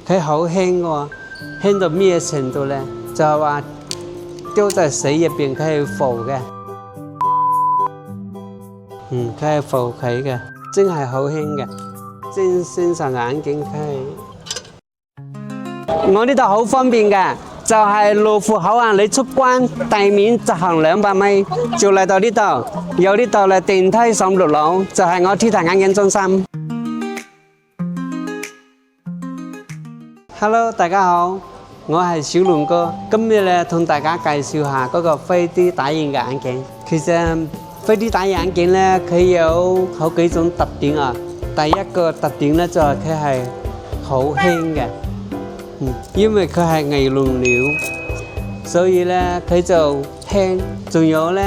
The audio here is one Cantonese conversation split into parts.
佢好輕喎，輕到咩程度咧？就係話丟在水入邊，佢係浮嘅。佢係浮起嘅，真係好輕嘅。真先生眼鏡佢，我呢度好方便嘅，就係羅湖口岸，你出關地面直行200米就嚟到呢度，有呢度咧電梯上6樓，就係我 T 台眼鏡中心。Hello， 大家好，我係小龍哥，今日咧同大家介紹下嗰個 3D 打印嘅眼鏡。其實 3D 打印眼鏡咧，佢有好幾種特點啊。第一個特點咧就係佢係好輕嘅，因為佢係尼龍料，所以咧佢就輕。仲有咧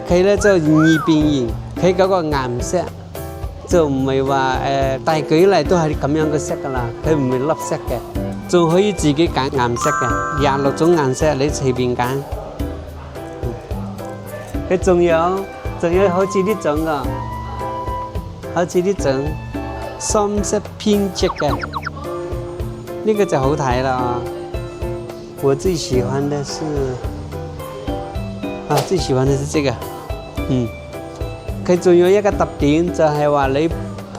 佢咧就易變形，佢嗰個顏色就唔係話大舉例都係咁樣嘅色噶啦，佢唔係粒色嘅，仲可以自己揀顏色嘅，26種顏色你隨便揀。佢仲有好似呢種噶。好似呢種深色偏執嘅，呢個就好睇啦。我最喜歡的是，最喜歡的是這個，佢仲有一個特點就係話你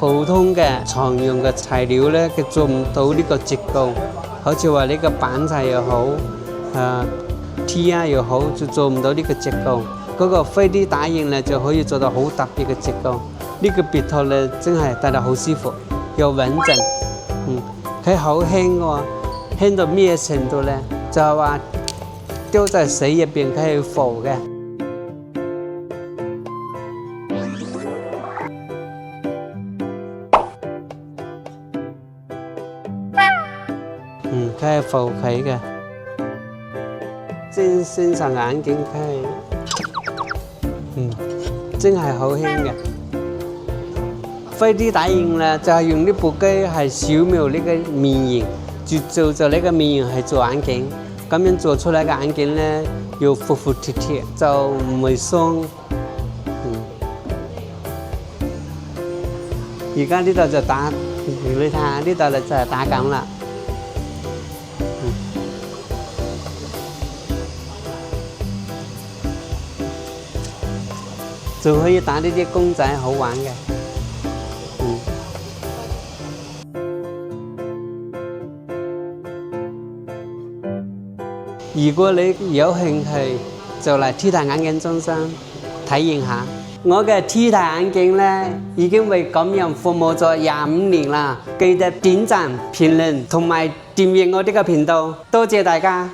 普通嘅常用嘅材料咧，佢做唔到呢個折舊，好似話呢個板材又好，T 又好，就做唔到呢個折舊。嗰個 3D 打印咧就可以做到好特別嘅折舊。呢個別套咧真係戴得好舒服，又穩陣。佢好輕喎，輕到咩程度咧？就係話丟在水入邊，佢係浮嘅。佢係浮起嘅。真先生眼鏡佢係，真係好輕嘅。3D 打印咧就係用呢部機係掃描呢個面型，就做呢個面型係做眼鏡，咁樣做出嚟嘅眼鏡咧要服服帖帖，就唔會鬆。而家呢度就打，你睇下呢度咧就係打緊啦。仲可以打呢啲公仔，好玩嘅。如果你有興趣，就嚟 T 台眼鏡中心體驗下。我嘅 T 台眼鏡咧已經為港人服務咗25年啦，記得點讚、評論同埋訂閱我呢個頻道，多謝大家。